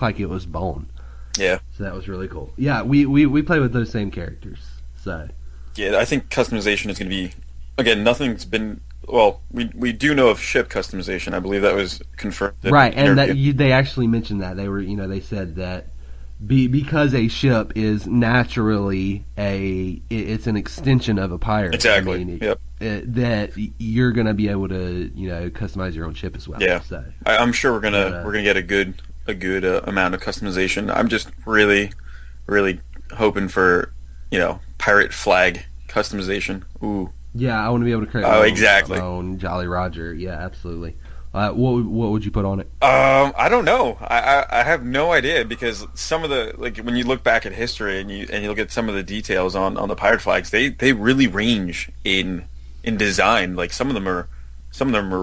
like it was bone. Yeah. So that was really cool. Yeah, we play with those same characters. So yeah, I think customization is going to be, again, nothing's been. Well, we do know of ship customization. I believe that was confirmed. Right, and they actually mentioned that they said that because a ship is naturally it's an extension of a pirate. Exactly. I mean, yep. That you're going to be able to customize your own ship as well. Yeah. So, I'm sure we're gonna get a good amount of customization. I'm just really hoping for pirate flag customization. Ooh. Yeah, I want to be able to create exactly. my own Jolly Roger. Yeah, absolutely. What would you put on it? I don't know. I have no idea, because some of the, like, when you look back at history and you look at some of the details on the pirate flags, they really range in design. Like some of them are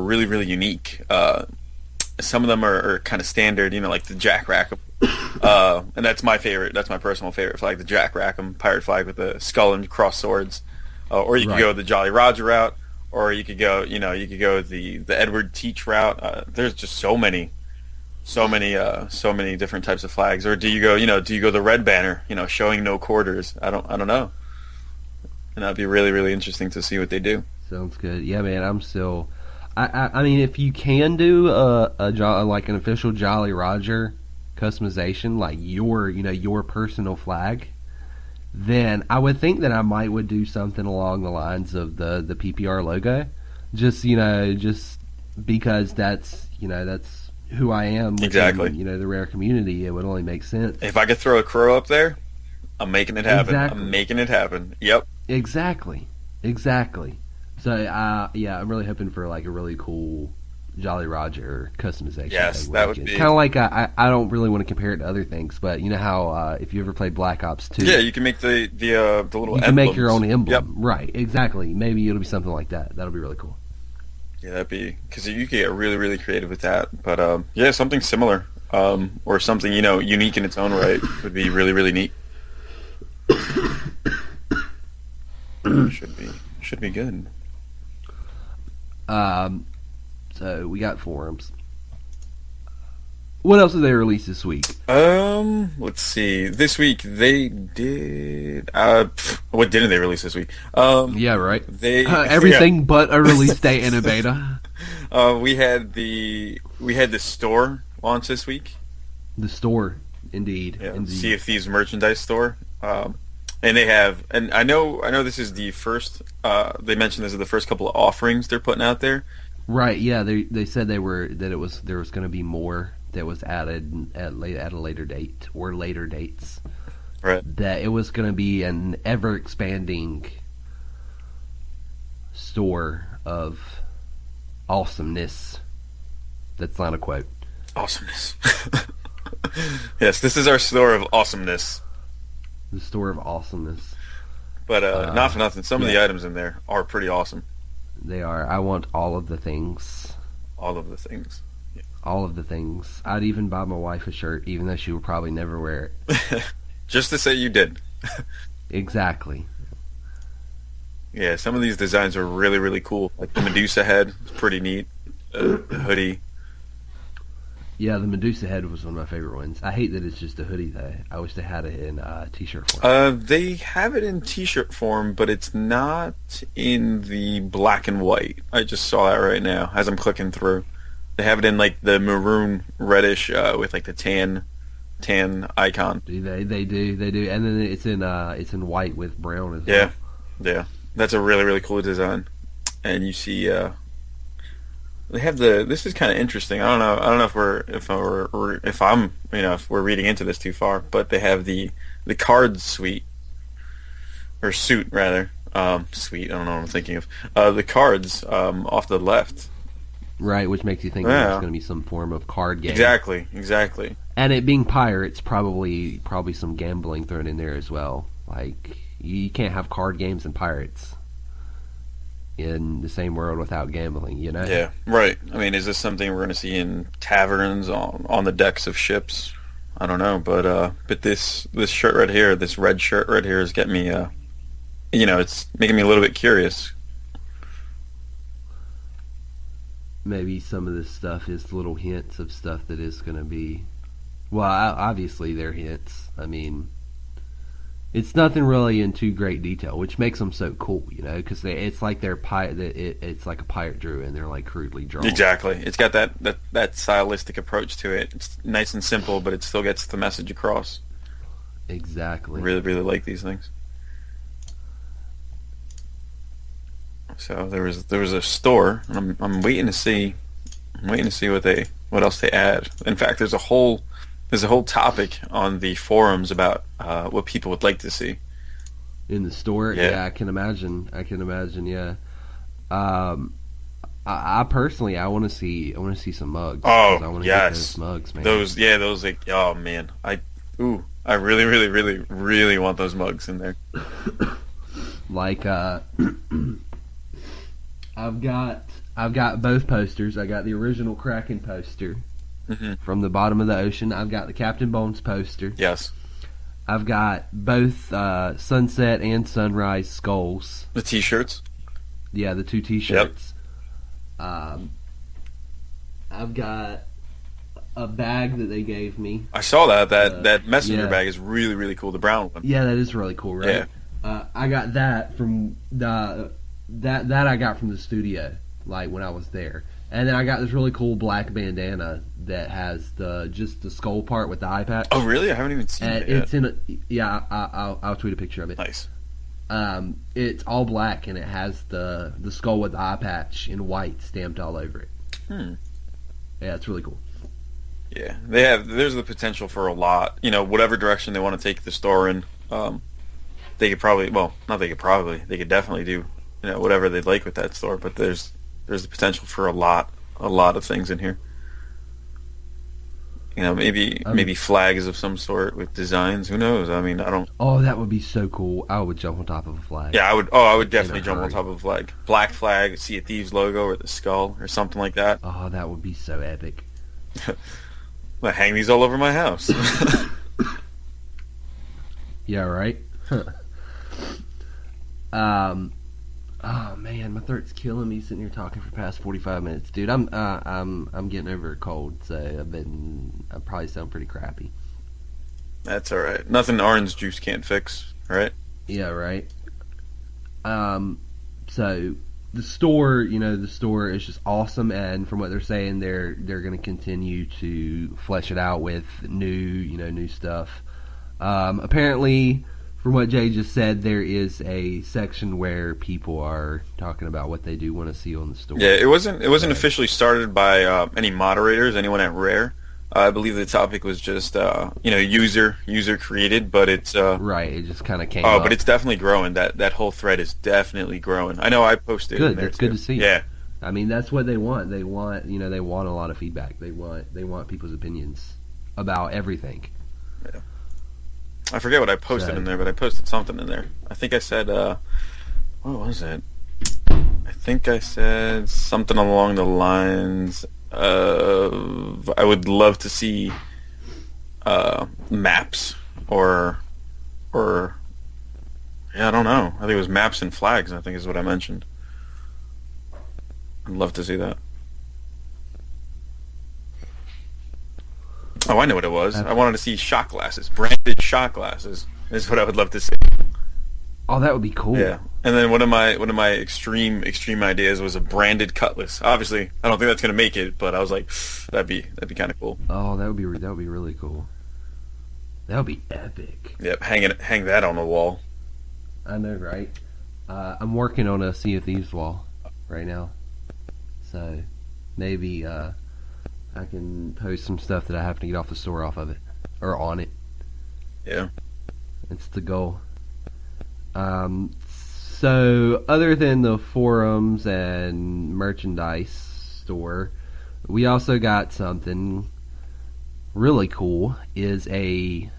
really unique. Some of them are kind of standard. Like the Jack Rackham. And that's my favorite. That's my personal favorite flag, the Jack Rackham pirate flag with the skull and cross swords. Or you could go the Jolly Roger route, or you could go, the Edward Teach route. There's just so many different types of flags. Or do you go the red banner, showing no quarters? I don't know. And that'd be really, really interesting to see what they do. Sounds good. Yeah, man. I'm still. I mean, if you can do like an official Jolly Roger customization, like your personal flag, then I would think that I would do something along the lines of the PPR logo, just because that's who I am within, exactly. The rare community. It would only make sense. If I could throw a crow up there, I'm making it happen. Exactly. I'm making it happen. Yep. Exactly. So I'm really hoping for like a really cool Jolly Roger customization. Yes, thing that would be kind of like I don't really want to compare it to other things, but you know how if you ever played Black Ops 2, yeah, you can make the little. You can make your own emblem. Yep. Right? Exactly. Maybe it'll be something like that. That'll be really cool. Yeah, that'd be, because you could get really, really creative with that. But yeah, something similar, or something unique in its own right would be really, really neat. Should be good. So we got forums. What else did they release this week? Let's see. This week they did. What didn't they release this week? Yeah, right. They everything but a release date and a beta. We had the store launch this week. The store, indeed. Yeah, indeed. Sea of Thieves merchandise store. And they have, and I know this is the first. They mentioned this is the first couple of offerings they're putting out there. Right. Yeah. They said there was going to be more that was added at a later date or later dates. Right. That it was going to be an ever expanding store of awesomeness. That's not a quote. Awesomeness. Yes, this is our store of awesomeness. The store of awesomeness. But not for nothing, some of the items in there are pretty awesome. They are. I want all of the things. All of the things. Yeah. All of the things. I'd even buy my wife a shirt, even though she would probably never wear it. Just to say you did. Exactly. Yeah, some of these designs are really, really cool. Like the Medusa head, it's pretty neat. The hoodie. Yeah, the Medusa head was one of my favorite ones. I hate that it's just a hoodie, though. I wish they had it in t-shirt form. They have it in t-shirt form, but it's not in the black and white. I just saw that right now as I'm clicking through. They have it in like the maroon reddish with like the tan icon. They do, and then it's in white with brown as well. Yeah. That's a really, really cool design. And you see, they have this is kind of interesting. I don't know if we're reading into this too far, but they have the card suite, or suit rather. Sweet. I don't know what I'm thinking of. The cards off the left. Right, which makes you think Yeah. there's going to be some form of card game. Exactly. And it being pirates, probably some gambling thrown in there as well. Like, you can't have card games and pirates in the same world without gambling, you know? Yeah, right. I mean, is this something we're going to see in taverns on the decks of ships? I don't know, but this shirt right here, this red shirt right here, is getting me. It's making me a little bit curious. Maybe some of this stuff is little hints of stuff that is going to be. Well, obviously they're hints. I mean, it's nothing really in too great detail, which makes them so cool, you know, because it's like they're it's like a pirate drew, and they're like crudely drawn. Exactly. It's got that stylistic approach to it. It's nice and simple, but it still gets the message across. Exactly. I really, really like these things. So there was a store, and I'm waiting to see what else they add. In fact, there's a whole topic on the forums about what people would like to see in the store. Yeah. Yeah, I can imagine. Yeah. I personally, I want to see some mugs. Oh, 'Cause I want to yes. get those mugs, man. Those like, oh man, I really, really, really, really want those mugs in there. Like, I've got both posters. I got the original Kraken poster from the bottom of the ocean. I've got the Captain Bones poster. Yes. I've got both sunset and sunrise skulls. The T-shirts. Yeah, the 2 T-shirts. I've got a bag that they gave me. I saw that messenger bag is really, really cool. The brown one. Yeah, that is really cool, right? Yeah. I got that from that I got from the studio, like when I was there. And then I got this really cool black bandana that has just the skull part with the eye patch. Oh, really? I haven't even seen it yet. It's I'll tweet a picture of it. Nice. It's all black and it has the skull with the eye patch in white stamped all over it. Yeah, it's really cool. Yeah, there's the potential for a lot. You know, whatever direction they want to take the store in, they could probably. Well, not they could probably. They could definitely do. You know, whatever they'd like with that store. But there's the potential for a lot of things in here. You know, maybe flags of some sort with designs. Who knows? I mean, I don't. Oh, that would be so cool. I would jump on top of a flag. Yeah, I would. Oh, I would definitely jump on top of a flag. Black flag, Sea of Thieves logo, or the skull, or something like that. Oh, that would be so epic. I hang these all over my house. Yeah, right. Oh man, my throat's killing me sitting here talking for the past 45 minutes, dude. I'm getting over a cold, so I probably sound pretty crappy. That's all right. Nothing orange juice can't fix, right? Yeah, right. So the store is just awesome, and from what they're saying, they're going to continue to flesh it out with new stuff. Apparently, from what Jay just said, there is a section where people are talking about what they do want to see on the store. Yeah, it wasn't officially started by any moderators, anyone at Rare. I believe the topic was just user created, but it's right. It just kind of came. Oh, up. but it's definitely growing. That whole thread is definitely growing. I know I posted. Good. In there That's too. good to see. Yeah. I mean, that's what they want. They want a lot of feedback. They want people's opinions about everything. Yeah. I forget what I posted in there, but I posted something in there. I think I said, what was it? I think I said something along the lines of, I would love to see maps or yeah, I don't know. I think it was maps and flags, I think is what I mentioned. I'd love to see that. Oh, I know what it was. I wanted to see shot glasses. Branded shot glasses is what I would love to see. Oh, that would be cool. Yeah. And then one of my extreme ideas was a branded cutlass. Obviously, I don't think that's going to make it, but I was like, that'd be kind of cool. Oh, that would be really cool. That would be epic. Yep, hang that on the wall. I know, right? I'm working on a Sea of Thieves wall right now, so maybe I can post some stuff that I have to get off the store off of it or on it. Yeah, it's the goal. So other than the forums and merchandise store, we also got something really cool. Is a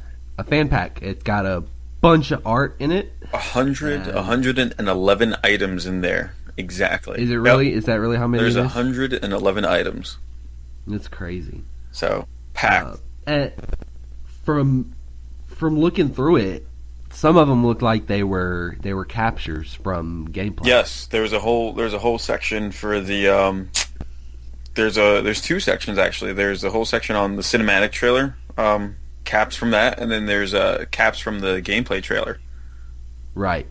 fan pack. It's got a bunch of art in it. 111 items in there. Exactly. Is it really? Yep. Is that really how many? There's it is? 111 items. It's crazy. So packed. And from looking through it, some of them looked like they were captures from gameplay. Yes, there's a whole section for the there's two sections actually. There's a whole section on the cinematic trailer, caps from that, and then there's caps from the gameplay trailer. Right.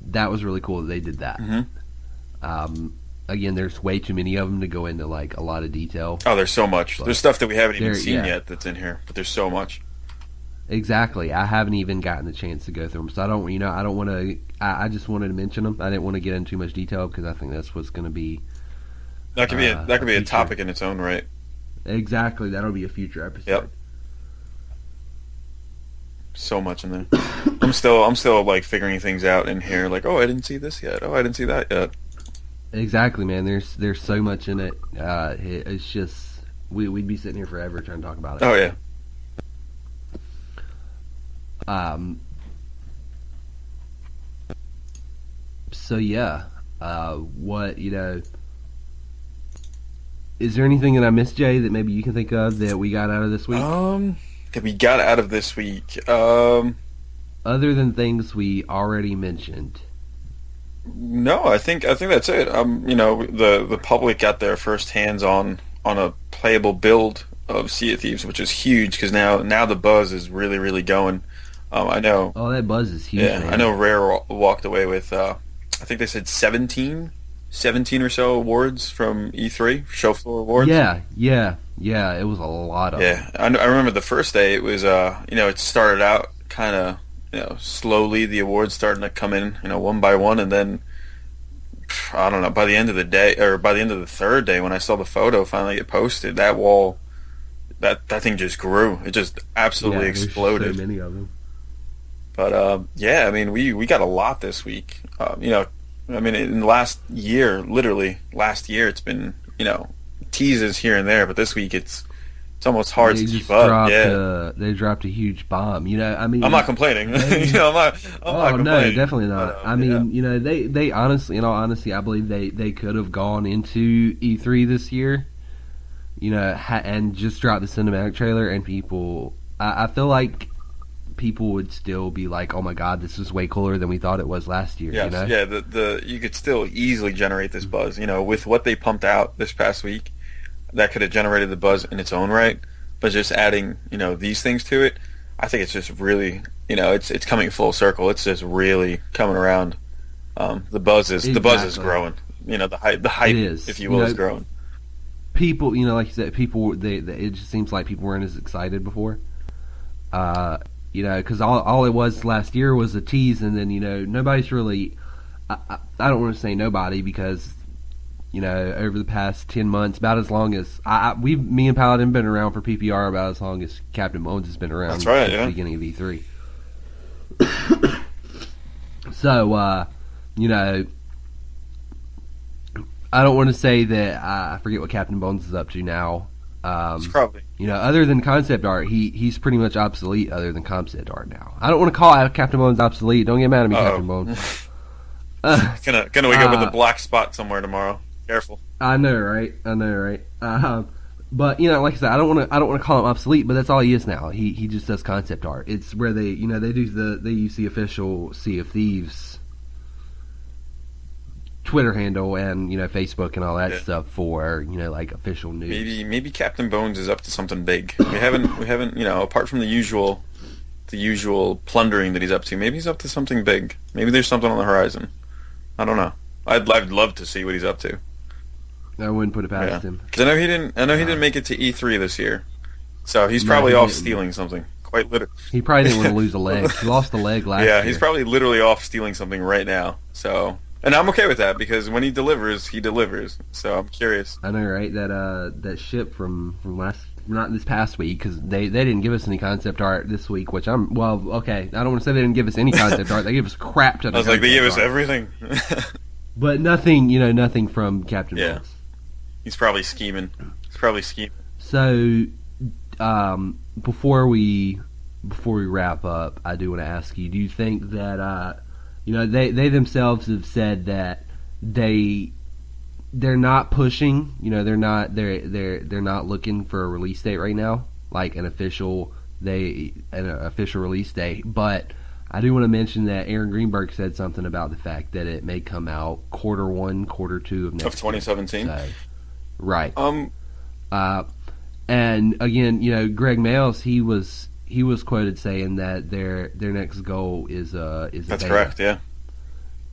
That was really cool that they did that. Mm-hmm. Again, there's way too many of them to go into like a lot of detail. Oh, there's so much. There's stuff that we haven't even seen yeah. yet that's in here, but there's so much. Exactly. I haven't even gotten the chance to go through them, so I don't want to. I just wanted to mention them. I didn't want to get into too much detail because I think that's what's going to be. That could be a topic in its own right. Exactly. That'll be a future episode. Yep. So much in there. I'm still like figuring things out in here. Like, oh, I didn't see this yet. Oh, I didn't see that yet. Exactly, man. There's so much in it. It's just we'd be sitting here forever trying to talk about it. Oh yeah. So yeah. What is there anything that I missed, Jay, that maybe you can think of that we got out of this week? That we got out of this week. Other than things we already mentioned. No, I think that's it. The public got their first hands on a playable build of Sea of Thieves, which is huge because now the buzz is really really going. I know. Oh, that buzz is huge. Yeah, man. I know. Rare walked away with I think they said 17 or so awards from E3 show floor awards. Yeah. It was a lot of. Yeah, I remember the first day. It was it started out kind of slowly. The awards starting to come in one by one, and then I don't know. By the end of the day, or by the end of the third day, when I saw the photo finally get posted, that wall, that thing just grew. It just absolutely exploded. So many of them. But yeah, I mean, we got a lot this week. I mean, in the last year, literally last year, it's been teases here and there, but this week it's almost hard to keep up. Yeah, they dropped a huge bomb. I mean, I'm not complaining. I'm not complaining. No, definitely not. But, I mean, they honestly, in all honesty, I believe they could have gone into E3 this year, and just dropped the cinematic trailer, and people, I feel like people would still be like, "Oh my God, this is way cooler than we thought it was last year." Yes, yeah. You could still easily generate this buzz. With what they pumped out this past week, that could have generated the buzz in its own right. But just adding, these things to it, I think it's just really, it's coming full circle. It's just really coming around. The buzz is growing. The hype, if you will, is growing. People, like you said, it just seems like people weren't as excited before. Because all it was last year was a tease, and then nobody's really. I don't want to say nobody because over the past 10 months, about as long as me and Paladin been around for PPR about as long as Captain Bones has been around. That's right. Since the beginning of E3. So I don't want to say that I forget what Captain Bones is up to now. It's probably. Other than concept art, he's pretty much obsolete other than concept art now. I don't want to call out Captain Bones obsolete. Don't get mad at me, Captain Bones. Gonna wake up with a black spot somewhere tomorrow. Careful. I know, right? But like I said, I don't want to call him obsolete, but that's all he is now. He just does concept art. It's where they use the official Sea of Thieves Twitter handle and Facebook and all that stuff for like official news. Maybe Captain Bones is up to something big. We haven't apart from the usual plundering that he's up to. Maybe he's up to something big. Maybe there's something on the horizon. I don't know. I'd love to see what he's up to. I wouldn't put it past him. Because I know he didn't make it to E3 this year, so he's probably off stealing something. Quite literally. He probably didn't want to lose a leg. He lost a leg last year. Yeah, he's probably literally off stealing something right now. So. And I'm okay with that because when he delivers, he delivers. So I'm curious. I know, right? That ship from not this past week because they didn't give us any concept art this week. Which okay. I don't want to say they didn't give us any concept art. They gave us a crap ton of. I was like, they gave us art. everything. But nothing, nothing from Captain Phillips. He's probably scheming. So, before we wrap up, I do want to ask you: do you think that they themselves have said that they're not pushing, they're not looking for a release date right now, like an official release date, but I do want to mention that Aaron Greenberg said something about the fact that it may come out Q1, Q2 of next of 2017. year. So, right. And again, Greg Mayles, he was quoted saying that their next goal is a That's beta. correct. Yeah.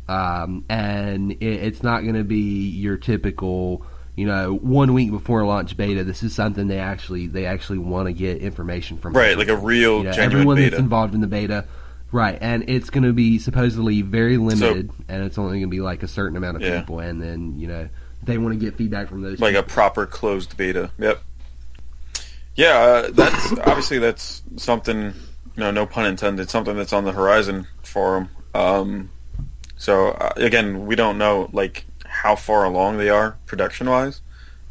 And it's not going to be your typical, 1 week before launch beta. This is something they actually want to get information from. Right, like a real genuine everyone beta. That's involved in the beta. Right, and it's going to be supposedly very limited, and it's only going to be like a certain amount of people, and then, they want to get feedback from those like people. a proper closed beta. Yep. Yeah, that's something, no pun intended, something that's on the horizon for them. Again, we don't know, like, how far along they are production-wise,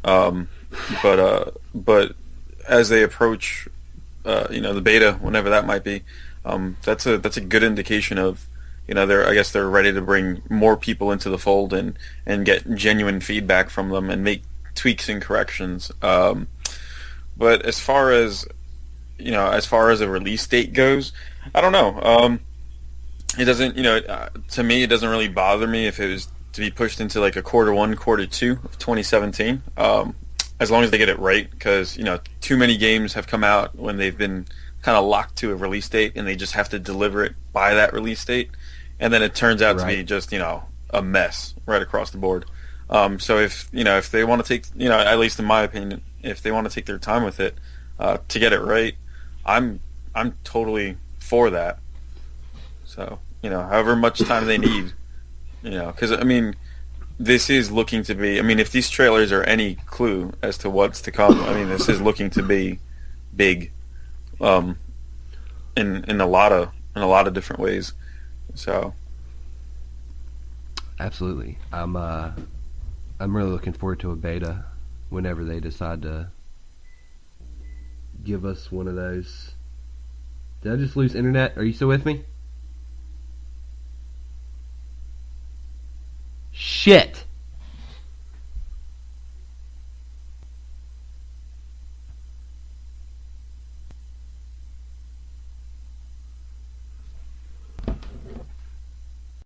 but as they approach, the beta, whenever that might be, that's a good indication of, they're ready to bring more people into the fold and get genuine feedback from them and make tweaks and corrections. But as far as a release date goes, I don't know. It doesn't, to me, it doesn't really bother me if it was to be pushed into like a Q1, Q2 of 2017. As long as they get it right, because too many games have come out when they've been kind of locked to a release date, and they just have to deliver it by that release date, and then it turns out to be just a mess right across the board. So if they want to take, at least in my opinion, if they want to take their time with it to get it right, I'm totally for that. So however much time they need, because this is looking to be. If these trailers are any clue as to what's to come, this is looking to be big. In a lot of different ways. So absolutely, I'm really looking forward to a beta whenever they decide to give us one of those. Did I just lose internet? Are you still with me? Shit.